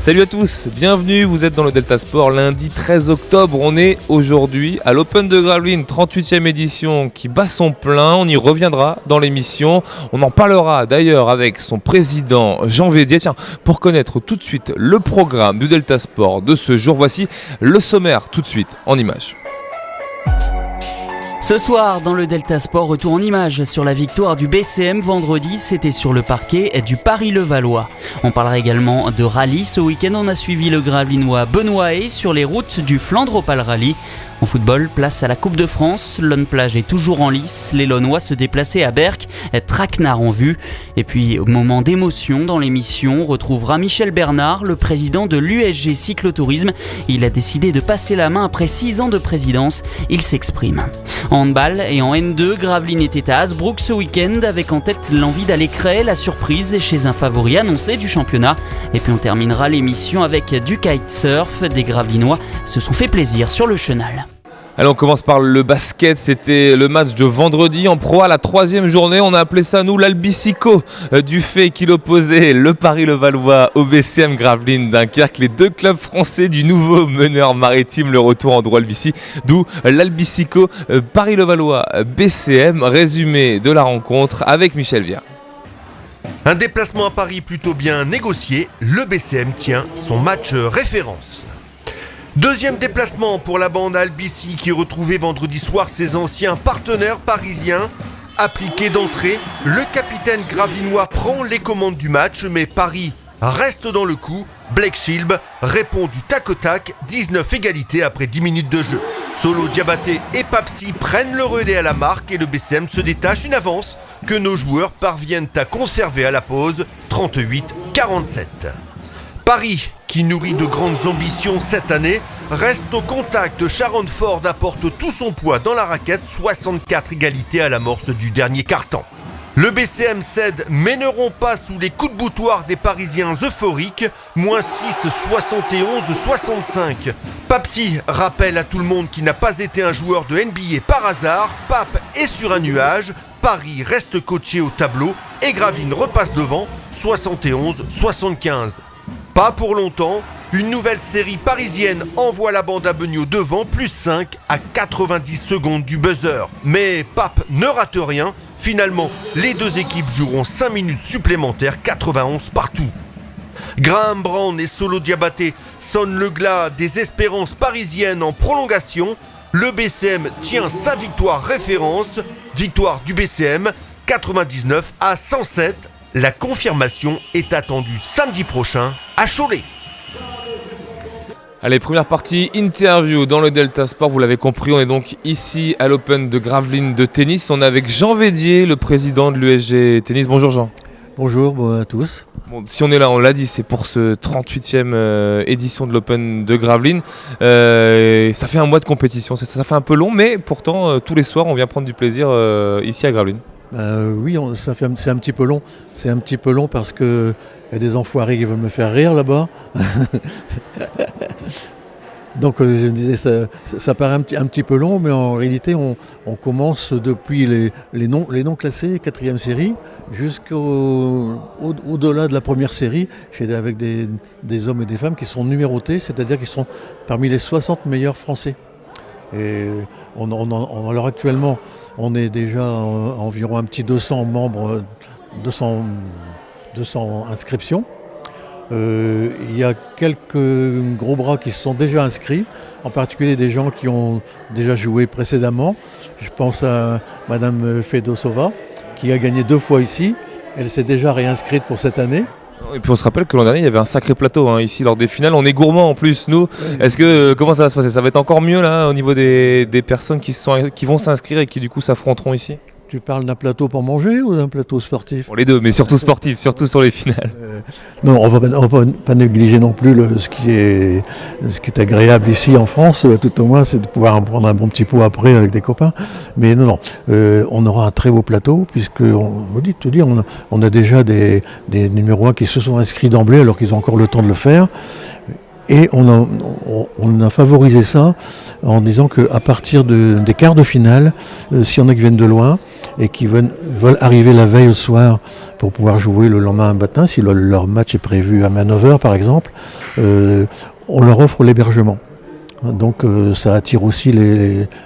Salut à tous, bienvenue, vous êtes dans le Delta Sport, lundi 13 octobre, on est aujourd'hui à l'Open de Gravelines, 38e édition qui bat son plein, on y reviendra dans l'émission, on en parlera d'ailleurs avec son président Jean Védier. Tiens, pour connaître tout de suite le programme du Delta Sport de ce jour, voici le sommaire tout de suite en images. Ce soir, dans le Delta Sport, retour en images sur la victoire du BCM vendredi, c'était sur le parquet du Paris-Levallois. On parlera également de rallye. Ce week-end, on a suivi le Gravelinois Benoît Hay sur les routes du Flandre Opal Rally. En football, place à la Coupe de France. Lone Plage est toujours en lice. Les Launois se déplaçaient à Berck, traquenard en vue. Et puis, au moment d'émotion dans l'émission, on retrouvera Michel Bernard, le président de l'USG Cyclotourisme. Il a décidé de passer la main après 6 ans de présidence. Il s'exprime. En handball et en N2, Gravelines était à Hasbrook ce week-end avec en tête l'envie d'aller créer la surprise chez un favori annoncé du championnat. Et puis on terminera l'émission avec du kitesurf. Des Gravelinois se sont fait plaisir sur le chenal. Allez, on commence par le basket, c'était le match de vendredi en Pro A, la 3e journée, on a appelé ça nous l'Albicico du fait qu'il opposait le Paris-Levallois au BCM Gravelines Dunkerque, les deux clubs français du nouveau meneur maritime, le retour en droit Albici, d'où l'Albicico Paris-Levallois BCM, résumé de la rencontre avec Michel Viard. Un déplacement à Paris plutôt bien négocié, le BCM tient son match référence. Deuxième déplacement pour la bande Albici qui retrouvait vendredi soir ses anciens partenaires parisiens. Appliqué d'entrée, le capitaine gravelinois prend les commandes du match, mais Paris reste dans le coup. Blake Shilb répond du tac au tac, 19 égalités après 10 minutes de jeu. Solo Diabaté et Papsi prennent le relais à la marque et le BCM se détache une avance que nos joueurs parviennent à conserver à la pause, 38-47. Paris, qui nourrit de grandes ambitions cette année, reste au contact. Sharon Ford apporte tout son poids dans la raquette, 64 égalités à l'amorce du dernier quart-temps. Le BCM cède, mais n'auront pas sous les coups de boutoir des Parisiens euphoriques, moins 6, 71-65. Papsi rappelle à tout le monde qu'il n'a pas été un joueur de NBA par hasard. Pape est sur un nuage, Paris reste coaché au tableau et Gravelines repasse devant, 71-75. Pas pour longtemps, une nouvelle série parisienne envoie la bande à Beugnot devant, plus 5 à 90 secondes du buzzer. Mais Pape ne rate rien. Finalement, les deux équipes joueront 5 minutes supplémentaires, 91 partout. Graham Brown et Solo Diabaté sonnent le glas des espérances parisiennes en prolongation. Le BCM tient sa victoire référence. Victoire du BCM, 99 à 107. La confirmation est attendue samedi prochain à Cholet. Allez, première partie interview dans le Delta Sport, vous l'avez compris, on est donc ici à l'Open de Gravelines de tennis. On est avec Jean Védier, le président de l'USG Tennis. Bonjour Jean. Bonjour à tous. Bon, si on est là, on l'a dit, c'est pour ce 38e édition de l'Open de Gravelines. Ça fait un mois de compétition, ça fait un peu long, mais pourtant tous les soirs on vient prendre du plaisir ici à Gravelines. Oui, c'est un petit peu long. C'est un petit peu long parce qu'il y a des enfoirés qui veulent me faire rire là-bas. Donc je me disais, ça paraît un petit peu long, mais en réalité on commence depuis les non classés, 4e série, jusqu'au-delà de la première série, avec des hommes et des femmes qui sont numérotés, c'est-à-dire qui sont parmi les 60 meilleurs français. Et alors actuellement, on est déjà environ un petit 200 membres, 200 inscriptions. Il y a quelques gros bras qui se sont déjà inscrits, en particulier des gens qui ont déjà joué précédemment. Je pense à Madame Fedosova, qui a gagné 2 fois ici. Elle s'est déjà réinscrite pour cette année. Et puis on se rappelle que l'an dernier il y avait un sacré plateau ici lors des finales, on est gourmands en plus nous. Est-ce que comment ça va se passer? Ça va être encore mieux là au niveau des personnes qui vont s'inscrire et qui du coup s'affronteront ici? Tu parles d'un plateau pour manger ou d'un plateau sportif? Pour les deux, mais surtout sportif, surtout sur les finales. Non, on va pas négliger non plus ce qui est agréable ici en France, tout au moins, c'est de pouvoir en prendre un bon petit pot après avec des copains. Mais non, on aura un très beau plateau, puisque, on a déjà des numéros 1 qui se sont inscrits d'emblée, alors qu'ils ont encore le temps de le faire. Et on a favorisé ça en disant qu'à partir des quarts de finale, s'il y en a qui viennent de loin et qui veulent arriver la veille au soir pour pouvoir jouer le lendemain matin, si leur match est prévu à Manœuvre par exemple, on leur offre l'hébergement. Donc ça attire aussi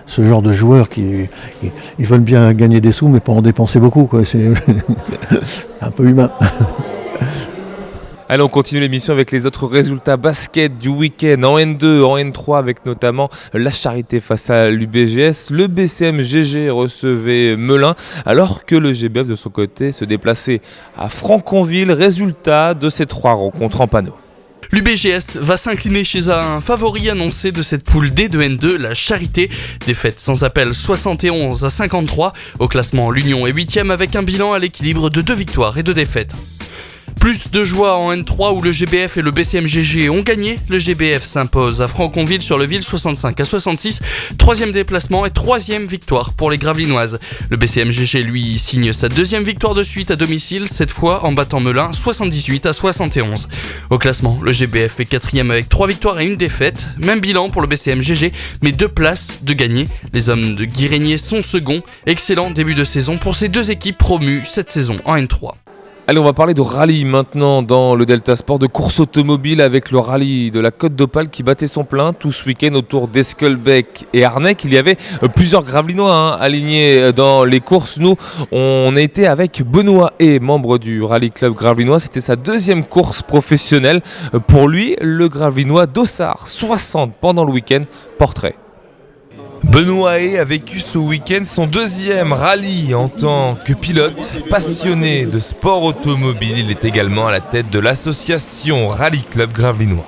ce genre de joueurs qui ils veulent bien gagner des sous mais pas en dépenser beaucoup, quoi. C'est un peu humain. Allez, on continue l'émission avec les autres résultats basket du week-end en N2, en N3 avec notamment la Charité face à l'UBGS. Le BCM GG recevait Melun alors que le GBF de son côté se déplaçait à Franconville. Résultat de ces 3 rencontres en panneau. L'UBGS va s'incliner chez un favori annoncé de cette poule D de N2, la Charité. Défaite sans appel 71-53. Au classement, l'Union est 8ème avec un bilan à l'équilibre de 2 victoires et 2 défaites. Plus de joie en N3 où le GBF et le BCM-GG ont gagné. Le GBF s'impose à Franconville sur le Ville 65-66. 3e déplacement et 3e victoire pour les Gravelinoises. Le BCM-GG lui signe sa 2e victoire de suite à domicile, cette fois en battant Melun 78-71. Au classement, le GBF est 4e avec 3 victoires et 1 défaite. Même bilan pour le BCM-GG, mais 2 places de gagné. Les hommes de Guy Régnier sont seconds. Excellent début de saison pour ces 2 équipes promues cette saison en N3. Allez, on va parler de rallye maintenant dans le Delta Sport, de course automobile avec le rallye de la Côte d'Opale qui battait son plein tout ce week-end autour d'Esquelbec et Arnec. Il y avait plusieurs Gravelinois alignés dans les courses. Nous, on a été avec Benoît et membre du Rallye Club Gravelinois. C'était sa 2e course professionnelle. Pour lui, le Gravelinois Dossard 60 pendant le week-end. Portrait. Benoît Hay a vécu ce week-end son 2e rallye en tant que pilote. Passionné de sport automobile, il est également à la tête de l'association Rallye Club Gravelinois.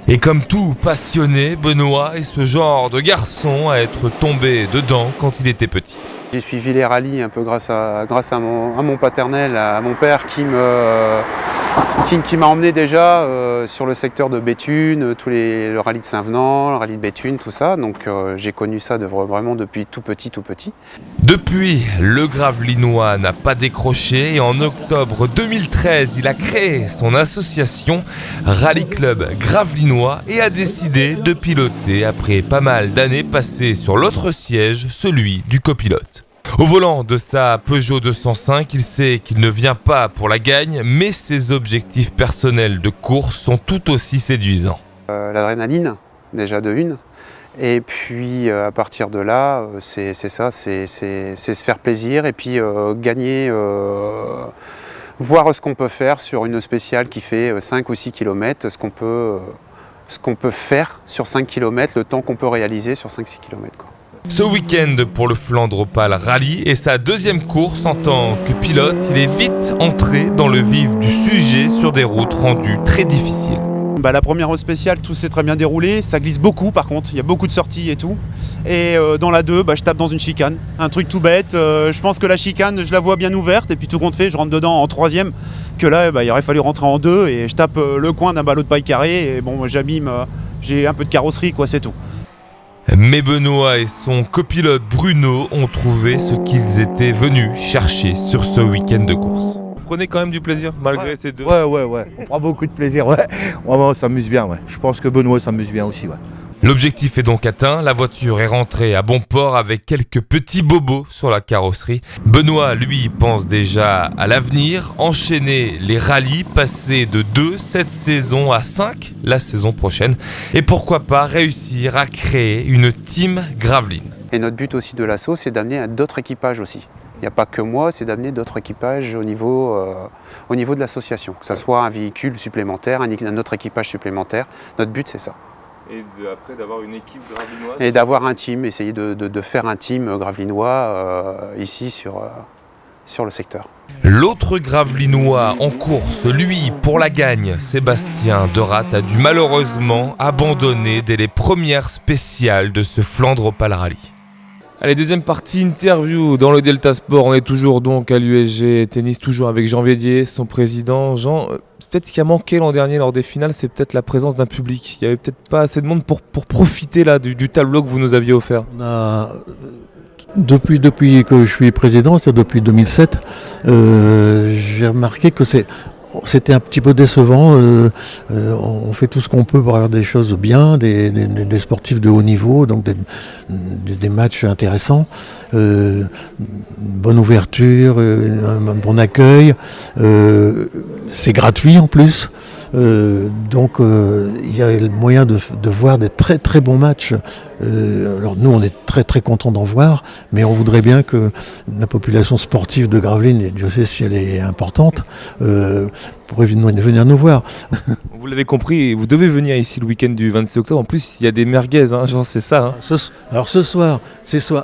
Et comme tout passionné, Benoît est ce genre de garçon à être tombé dedans quand il était petit. J'ai suivi les rallyes un peu grâce à mon paternel, à mon père qui m'a emmené déjà sur le secteur de Béthune, le rallye de Saint-Venant, le rallye de Béthune, tout ça. Donc j'ai connu ça vraiment depuis tout petit. Depuis, le Gravelinois n'a pas décroché et en octobre 2013, il a créé son association Rallye Club Gravelinois et a décidé de piloter après pas mal d'années passées sur l'autre siège, celui du copilote. Au volant de sa Peugeot 205, il sait qu'il ne vient pas pour la gagne, mais ses objectifs personnels de course sont tout aussi séduisants. L'adrénaline, déjà de une. Et puis à partir de là, c'est ça, c'est se faire plaisir et puis gagner, voir ce qu'on peut faire sur une spéciale qui fait 5 ou 6 km, ce qu'on peut faire sur 5 km, le temps qu'on peut réaliser sur 5-6 km. Ce week-end pour le Flandre Opale Rallye est sa 2e course en tant que pilote. Il est vite entré dans le vif du sujet sur des routes rendues très difficiles. La première spéciale, tout s'est très bien déroulé. Ça glisse beaucoup par contre, il y a beaucoup de sorties et tout. Et dans la 2, je tape dans une chicane. Un truc tout bête. Je pense que la chicane, je la vois bien ouverte. Et puis tout compte fait, je rentre dedans en 3e. Que là, il aurait fallu rentrer en 2. Et je tape le coin d'un ballot de paille carré. Et bon, j'abîme, j'ai un peu de carrosserie, quoi, c'est tout. Mais Benoît et son copilote Bruno ont trouvé ce qu'ils étaient venus chercher sur ce week-end de course. Vous prenez quand même du plaisir malgré ces 2 ? Ouais. On prend beaucoup de plaisir, ouais. On s'amuse bien, ouais. Je pense que Benoît s'amuse bien aussi, ouais. L'objectif est donc atteint, la voiture est rentrée à bon port avec quelques petits bobos sur la carrosserie. Benoît, lui, pense déjà à l'avenir, enchaîner les rallyes, passer de 2 cette saison à 5 la saison prochaine. Et pourquoi pas réussir à créer une team Graveline. Et notre but aussi de l'asso, c'est d'amener d'autres équipages aussi. Il n'y a pas que moi, c'est d'amener d'autres équipages au niveau de l'association. Que ce soit un véhicule supplémentaire, un autre équipage supplémentaire. Notre but, c'est ça. Et après d'avoir une équipe gravelinoise. Et d'avoir un team, essayer de faire un team gravelinois ici sur le secteur. L'autre gravelinois en course, lui, pour la gagne, Sébastien Derat a dû malheureusement abandonner dès les premières spéciales de ce Flandre Opale Rallye. Allez, deuxième partie, interview dans le Delta Sport. On est toujours donc à l'USG Tennis, toujours avec Jean Védier, son président. Jean, peut-être ce qui a manqué l'an dernier lors des finales, c'est peut-être la présence d'un public. Il n'y avait peut-être pas assez de monde pour profiter là, du tableau que vous nous aviez offert. Depuis que je suis président, c'est-à-dire depuis 2007, j'ai remarqué que c'était un petit peu décevant. On fait tout ce qu'on peut pour avoir des choses bien, des sportifs de haut niveau, donc des matchs intéressants, une bonne ouverture, un bon accueil. C'est gratuit en plus. Donc il y a le moyen de voir des très très bons matchs. Alors nous on est très très contents d'en voir, mais on voudrait bien que la population sportive de Gravelines, et Dieu sait si elle est importante, pourrait venir nous voir. Vous l'avez compris, vous devez venir ici le week-end du 26 octobre. En plus, il y a des merguez, hein, genre c'est ça. Hein. Alors ce soir,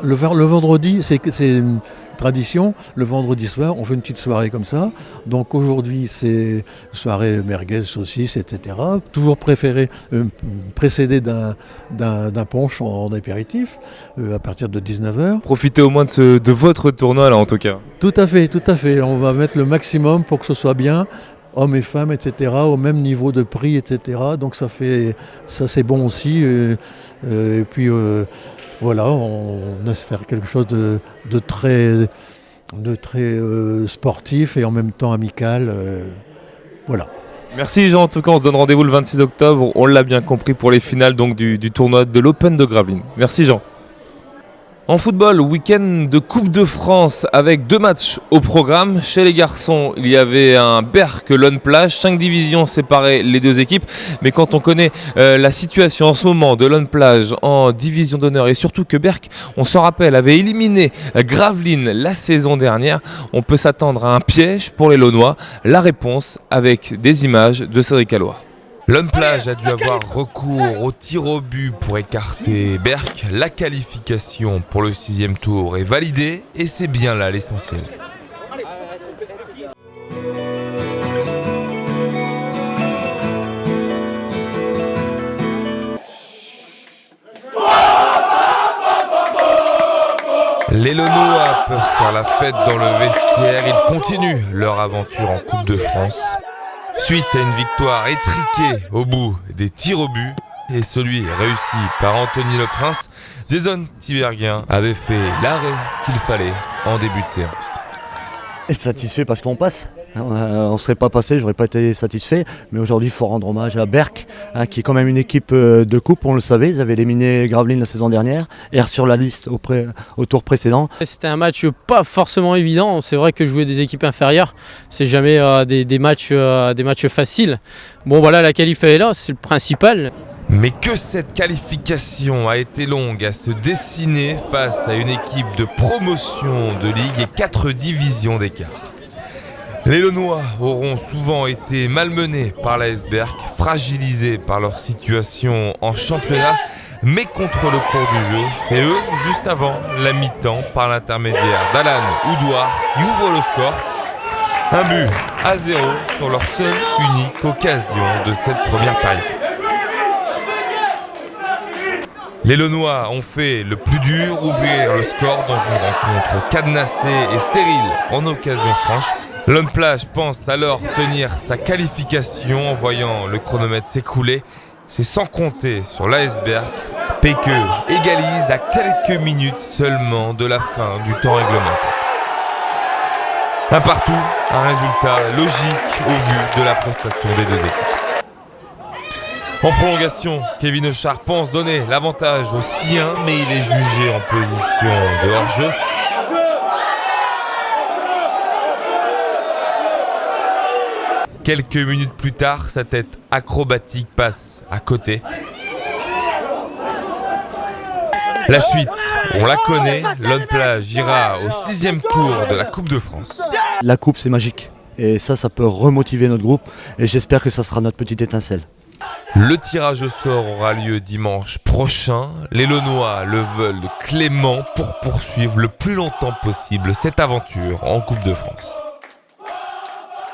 le vendredi, c'est une tradition. Le vendredi soir, on fait une petite soirée comme ça. Donc aujourd'hui, c'est soirée merguez, saucisses, etc. Toujours précédé d'un punch en apéritif à partir de 19h. Profitez au moins de votre tournoi là en tout cas. Tout à fait. On va mettre le maximum pour que ce soit bien. Hommes et femmes, etc., au même niveau de prix, etc. Donc ça c'est bon aussi. Et puis voilà, on a faire quelque chose de très sportif et en même temps amical. Voilà. Merci Jean, en tout cas on se donne rendez-vous le 26 octobre, on l'a bien compris, pour les finales donc, du tournoi de l'Open de Gravelines. Merci Jean. En football, week-end de Coupe de France avec 2 matchs au programme. Chez les garçons, il y avait un Berck-Lone Plage, 5 divisions séparées les 2 équipes. Mais quand on connaît la situation en ce moment de Lone Plage en division d'honneur et surtout que Berck, on s'en rappelle, avait éliminé Gravelines la saison dernière, on peut s'attendre à un piège pour les Launois. La réponse avec des images de Cédric Alloy. Lone Plage a dû avoir recours au tir au but pour écarter Berck. La qualification pour le 6e tour est validée et c'est bien là l'essentiel. Les Launois peuvent faire la fête dans le vestiaire. Ils continuent leur aventure en Coupe de France. Suite à une victoire étriquée au bout des tirs au but et celui réussi par Anthony Le Prince, Jason Tiberghien avait fait l'arrêt qu'il fallait en début de séance. Et satisfait parce qu'on passe. On ne serait pas passé, j'aurais pas été satisfait. Mais aujourd'hui, il faut rendre hommage à Berck, qui est quand même une équipe de coupe, on le savait. Ils avaient éliminé Gravelines la saison dernière, et sur la liste au tour précédent. C'était un match pas forcément évident. C'est vrai que jouer des équipes inférieures, c'est jamais des matchs faciles. Bon voilà, la qualif est là, c'est le principal. Mais que cette qualification a été longue à se dessiner face à une équipe de promotion de ligue et 4 divisions d'écart. Les Launois auront souvent été malmenés par l'AS Berck, fragilisés par leur situation en championnat, mais contre le cours du jeu, c'est eux, juste avant la mi-temps, par l'intermédiaire d'Alan Oudoir, qui ouvre le score. 1-0 sur leur seule unique occasion de cette première période. Les Launois ont fait le plus dur, ouvrir le score dans une rencontre cadenassée et stérile en occasion franche. Lone Plage pense alors tenir sa qualification en voyant le chronomètre s'écouler. C'est sans compter sur l'AS Berck. Péqueux égalise à quelques minutes seulement de la fin du temps réglementaire. Un partout, un résultat logique au vu de la prestation des 2 équipes. En prolongation, Kevin Euchard pense donner l'avantage aux siens, mais il est jugé en position de hors-jeu. Quelques minutes plus tard, sa tête acrobatique passe à côté. La suite, on la connaît, Lone Plage ira au 6e tour de la Coupe de France. La coupe, c'est magique. Et ça peut remotiver notre groupe. Et j'espère que ça sera notre petite étincelle. Le tirage au sort aura lieu dimanche prochain. Les Launois le veulent clément pour poursuivre le plus longtemps possible cette aventure en Coupe de France.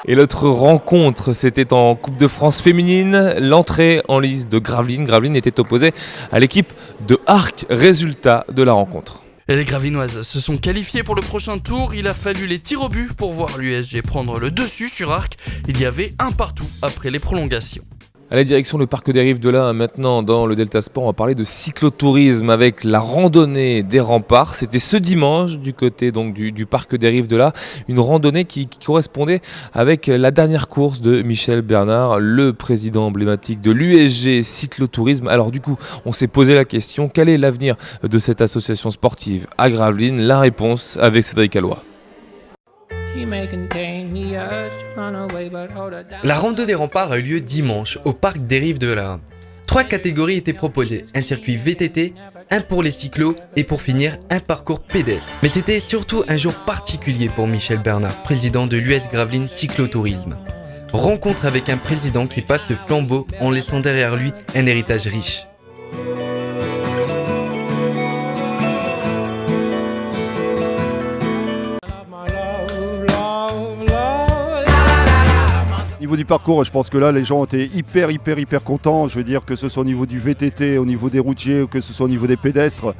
Et l'autre rencontre, c'était en Coupe de France féminine, l'entrée en lice de Gravelines. Gravelines était opposée à l'équipe de Arc, résultat de la rencontre. Et les Gravinoises se sont qualifiées pour le prochain tour. Il a fallu les tirs au but pour voir l'USG prendre le dessus sur Arc. Il y avait un partout après les prolongations. Allez, direction le parc des Rives de l'Ain, maintenant dans le Delta Sport, on va parler de cyclotourisme avec la randonnée des remparts. C'était ce dimanche du côté donc, du parc des Rives de l'Ain, une randonnée qui correspondait avec la dernière course de Michel Bernard, le président emblématique de l'USG Cyclotourisme. Alors du coup, on s'est posé la question, quel est l'avenir de cette association sportive à Gravelines? La réponse avec Cédric Alloy. La rando des remparts a eu lieu dimanche au parc des Rives de l'Ain. 3 catégories étaient proposées, un circuit VTT, un pour les cyclos et pour finir un parcours pédestre. Mais c'était surtout un jour particulier pour Michel Bernard, président de l'US Gravelines Cyclotourisme. Rencontre avec un président qui passe le flambeau en laissant derrière lui un héritage riche. Au niveau du parcours, je pense que là, les gens étaient hyper contents. Je veux dire que ce soit au niveau du VTT, au niveau des routiers, ou que ce soit au niveau des pédestres,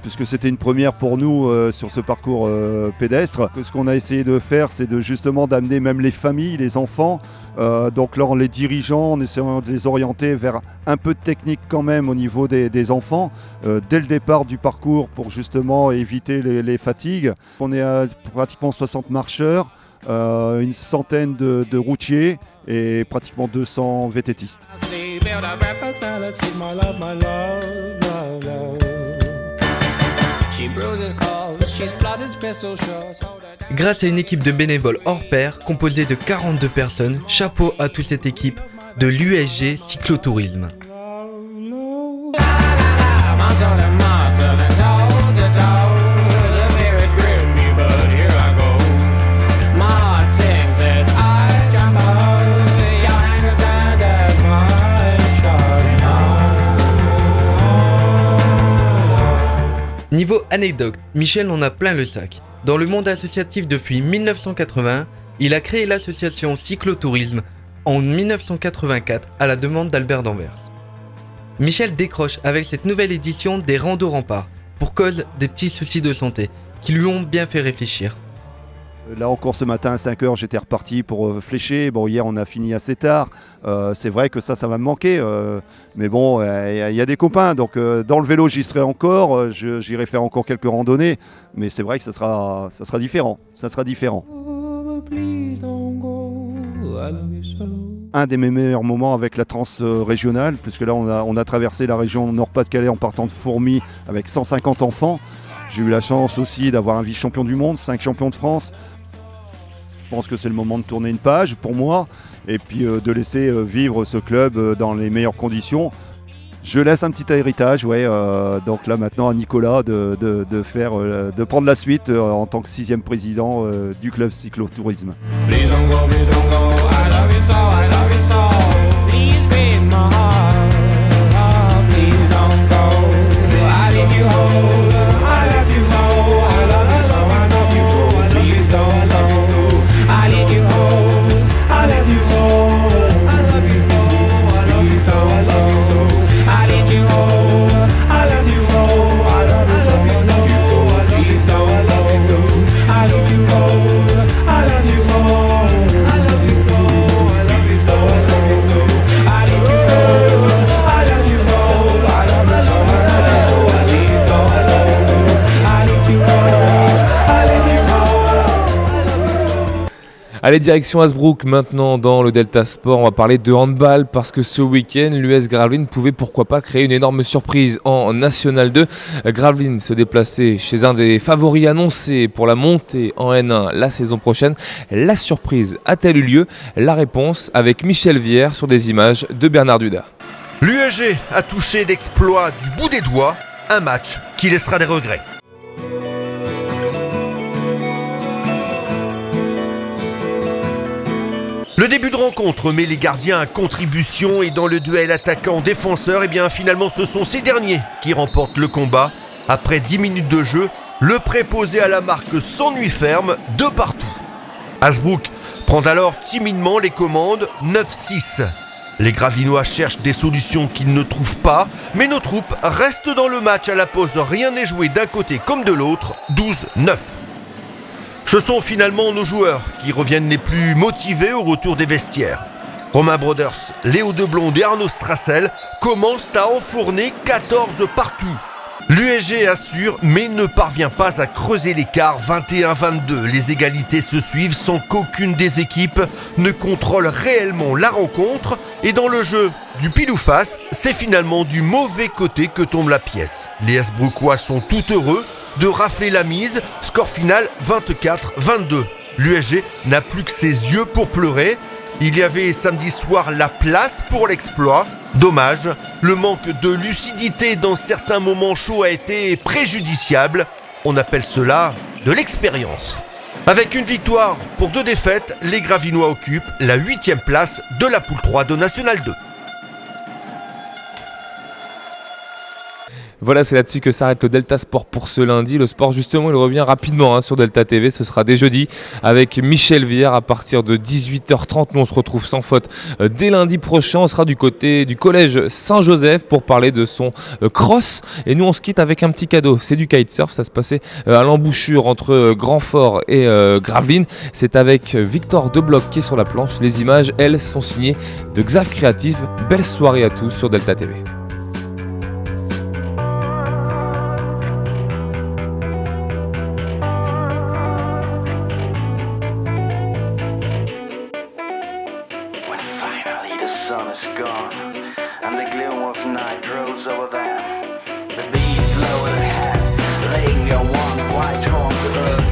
puisque c'était une première pour nous sur ce parcours pédestre. Ce qu'on a essayé de faire, c'est justement d'amener même les familles, les enfants, donc là, en les dirigeant, en essayant de les orienter vers un peu de technique quand même au niveau des enfants, dès le départ du parcours pour justement éviter les fatigues. On est à pratiquement 60 marcheurs. Une centaine de routiers et pratiquement 200 VTTistes. Grâce à une équipe de bénévoles hors pair composée de 42 personnes, chapeau à toute cette équipe de l'USG Cyclotourisme. Niveau anecdote, Michel en a plein le sac. Dans le monde associatif depuis 1981, il a créé l'association Cyclotourisme en 1984 à la demande d'Albert d'Anvers. Michel décroche avec cette nouvelle édition des randos remparts pour cause des petits soucis de santé qui lui ont bien fait réfléchir. Là encore ce matin à 5h j'étais reparti pour flécher. Bon, hier on a fini assez tard. C'est vrai que ça va me manquer. Mais bon, il y a des copains. Donc dans le vélo j'y serai encore. J'irai faire encore quelques randonnées. Mais c'est vrai que ça sera différent. Ça sera différent. Un de mes meilleurs moments avec la trans-régionale, puisque là on a traversé la région Nord-Pas-de-Calais en partant de Fourmies avec 150 enfants. J'ai eu la chance aussi d'avoir un vice-champion du monde, 5 champions de France. Je pense que c'est le moment de tourner une page pour moi et puis de laisser vivre ce club dans les meilleures conditions. Je laisse un petit héritage, donc là maintenant à Nicolas de prendre la suite en tant que 6e président du club cyclotourisme. Allez, direction Hasbrook maintenant dans le Delta Sport, on va parler de handball parce que ce week-end l'US Gravelines pouvait pourquoi pas créer une énorme surprise en National 2. Gravelines se déplaçait chez un des favoris annoncés pour la montée en N1 la saison prochaine. La surprise a-t-elle eu lieu? La réponse avec Michel Vière sur des images de Bernard Duda. L'USG a touché l'exploit du bout des doigts, un match qui laissera des regrets. Le début de rencontre met les gardiens à contribution et dans le duel attaquant-défenseur, finalement ce sont ces derniers qui remportent le combat. Après 10 minutes de jeu, le préposé à la marque s'ennuie ferme de partout. Hasbrook prend alors timidement les commandes 9-6. Les Gravelinois cherchent des solutions qu'ils ne trouvent pas, mais nos troupes restent dans le match à la pause. Rien n'est joué d'un côté comme de l'autre, 12-9. Ce sont finalement nos joueurs qui reviennent les plus motivés au retour des vestiaires. Romain Broders, Léo Deblonde et Arnaud Strassel commencent à enfourner 14 partout. L'USG assure mais ne parvient pas à creuser l'écart 21-22. Les égalités se suivent sans qu'aucune des équipes ne contrôle réellement la rencontre. Et dans le jeu du pile ou face, c'est finalement du mauvais côté que tombe la pièce. Les Esbrouquois sont tout heureux de rafler la mise. Score final 24-22. L'USG n'a plus que ses yeux pour pleurer. Il y avait samedi soir la place pour l'exploit. Dommage, le manque de lucidité dans certains moments chauds a été préjudiciable. On appelle cela de l'expérience. Avec une victoire pour 2 défaites, les Gravinois occupent la 8e place de la poule 3 de National 2. Voilà, c'est là-dessus que s'arrête le Delta Sport pour ce lundi. Le sport, justement, il revient rapidement sur Delta TV. Ce sera dès jeudi avec Michel Vière à partir de 18h30. Nous, on se retrouve sans faute dès lundi prochain. On sera du côté du collège Saint-Joseph pour parler de son cross. Et nous, on se quitte avec un petit cadeau. C'est du kitesurf. Ça se passait à l'embouchure entre Grandfort et Gravelines. C'est avec Victor Debloc qui est sur la planche. Les images, elles, sont signées de Xav Creative. Belle soirée à tous sur Delta TV. The sun is gone, and the gloom of night rolls over them. The beast lowered head, laying your one white horn to earth.